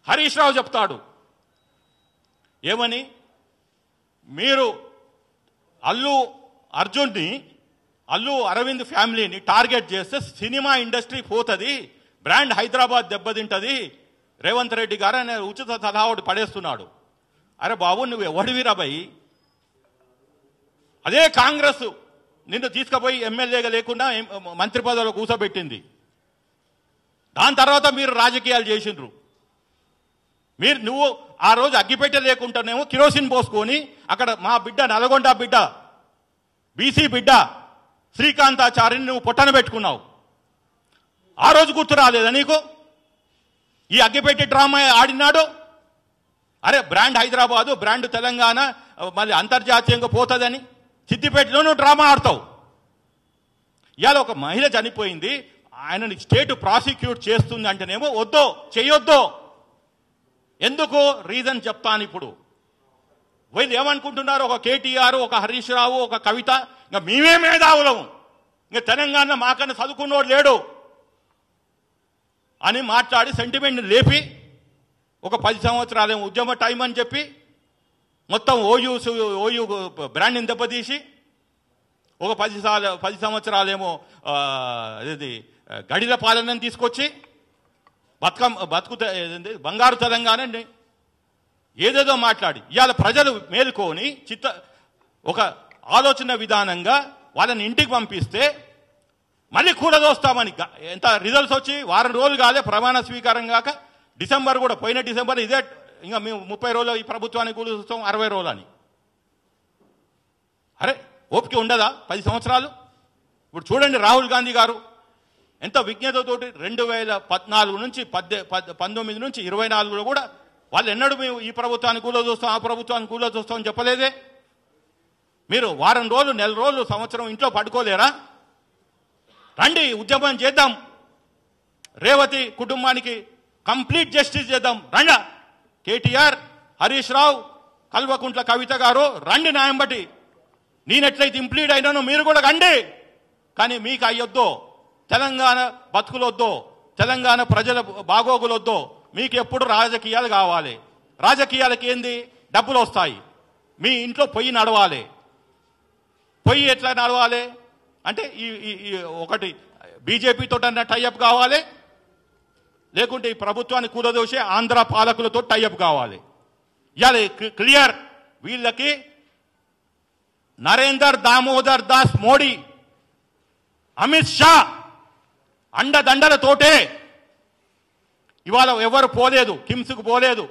హరీష్ రావు చెప్తాడు ఏమని, మీరు అల్లు అరవింద్ ఫ్యామిలీని టార్గెట్ చేస్తే సినిమా ఇండస్ట్రీ పోతుంది, బ్రాండ్ హైదరాబాద్ దెబ్బతింటది, రేవంత్ రెడ్డి గారు అనే ఉచిత సలహా ఒకటి పడేస్తున్నాడు. అరే బాబు, నువ్వు ఎవడివిరా భయ్? అదే కాంగ్రెస్ నిన్ను తీసుకుపోయి ఎమ్మెల్యేగా లేకుండా మంత్రి పదవిలో కూర్చోబెట్టింది. దాని తర్వాత మీరు రాజకీయాలు చేసిండ్రు. నువ్వు ఆ రోజు అగ్గిపెట్టె లేకుండానేమో కిరోసిన్ పోసుకొని అక్కడ మా బిడ్డ నల్గొండ బిడ్డ బీసీ బిడ్డ శ్రీకాంతాచారిని నువ్వు పొట్టన పెట్టుకున్నావు. ఆ రోజు గుర్తు రాలేదా నీకు? ఈ అగ్గిపెట్టి డ్రామా ఆడినాడు. అరే బ్రాండ్ హైదరాబాదు, బ్రాండ్ తెలంగాణ మళ్ళీ అంతర్జాతీయంగా పోతుందని సిద్దిపేటలో నువ్వు డ్రామా ఆడతావు. ఇవాళ ఒక మహిళ చనిపోయింది, ఆయనని స్టేట్ ప్రాసిక్యూట్ చేస్తుంది అంటేనేమో వద్దో చెయ్యొద్దో. ఎందుకు రీజన్ చెప్తాను. ఇప్పుడు వీళ్ళు ఏమనుకుంటున్నారు, ఒక కేటీఆర్, ఒక హరీష్ రావు, ఒక కవిత, ఇంకా మేమే మేధావులము, ఇంకా తెలంగాణ మాకన్నా చదువుకున్నోడు లేడు అని మాట్లాడి సెంటిమెంట్ని లేపి ఒక 10 సంవత్సరాలేమో ఉద్యమ టైం అని చెప్పి మొత్తం ఓయూ బ్రాండ్ని దెబ్బతీసి ఒక 10 సంవత్సరాలేమో ఇది గడిల పాలనని తీసుకొచ్చి బంగారు తెలంగాణ ఏదేదో మాట్లాడి ఇవాళ ప్రజలు మేలుకొని ఒక ఆలోచన విధానంగా వాళ్ళని ఇంటికి పంపిస్తే మళ్ళీ కూడదోస్తామని ఎంత రిజల్ట్స్ వచ్చి వారం రోజులు కాలే ప్రమాణ స్వీకారం కాక డిసెంబర్ కూడా పోయిన డిసెంబర్ ఇదే ఇంకా మేము 30 రోజులు ఈ ప్రభుత్వానికి కూడా చూస్తాం 60 రోజులు అని. అరే ఓపిక ఉండదా 10 సంవత్సరాలు? ఇప్పుడు చూడండి రాహుల్ గాంధీ గారు ఎంత విజ్ఞతతోటి 2014 నుంచి 19 నుంచి 24లో కూడా వాళ్ళు ఎన్నడూ మేము ఈ ప్రభుత్వానికి కూడా చూస్తాం ఆ ప్రభుత్వానికి కూడా చూస్తామని చెప్పలేదే. మీరు వారం రోజులు, నెల రోజులు, సంవత్సరం ఇంట్లో పడుకోలేరా? రండి ఉద్యమం చేద్దాం, రేవతి కుటుంబానికి కంప్లీట్ జస్టిస్ చేద్దాం. రండి కేటీఆర్, హరీష్ రావు, కల్వకుంట్ల కవిత గారు రండి న్యాయం బట్టి. నేనెట్లయితే ఇంప్లీడ్ అయినానో మీరు కూడా రండి. కానీ మీకు అయ్యొద్దో, తెలంగాణ బతుకులొద్దో, తెలంగాణ ప్రజల బాగోగులొద్దో, మీకు ఎప్పుడు రాజకీయాలు కావాలి. రాజకీయాలకి ఏంది? డబ్బులు వస్తాయి. మీ ఇంట్లో పొయ్యి నడవాలి. పొయ్యి ఎట్లా నడవాలి అంటే ఈ ఒకటి బీజేపీతో టైఅప్ కావాలి, లేకుంటే ఈ ప్రభుత్వాన్ని కూలదోసే ఆంధ్ర పాలకులతో టైఅప్ కావాలి. ఇవాళ క్లియర్, వీళ్ళకి నరేందర్ దామోదర్ దాస్ మోడీ, అమిత్ షా అండదండలతోటే ఇవాళ ఎవరు పోలేదు, కిమ్స్కు పోలేదు,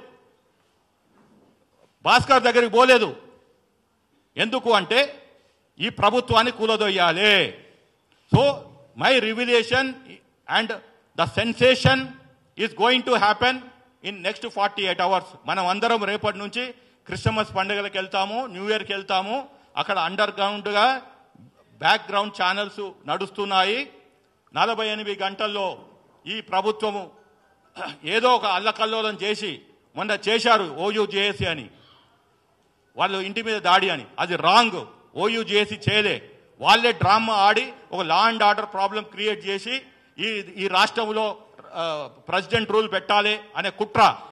భాస్కర్ దగ్గరికి పోలేదు. ఎందుకు అంటే ఈ ప్రభుత్వాన్ని కూలదొయ్యాలి. So my revelation and the sensation is going to happen in next 48 hours. మనం అందరం రేపటి నుంచి క్రిస్మస్ పండుగలకు వెళ్తాము, న్యూ ఇయర్కి వెళ్తాము. అక్కడ అండర్ గ్రౌండ్గా బ్యాక్గ్రౌండ్ ఛానల్స్ నడుస్తున్నాయి. 48 గంటల్లో ఈ ప్రభుత్వము ఏదో ఒక అల్లకల్లోలం చేసి మొన్న చేశారు ఓయూజేఏసీ అని, వాళ్ళు ఇంటి మీద దాడి అని. అది రాంగ్. ఓయూజేఏసీ చేయలే. వాళ్ళే డ్రామా ఆడి ఒక law and order problem create చేసి ఈ రాష్ట్రంలో ప్రెసిడెంట్ రూల్ పెట్టాలి అనే కుట్ర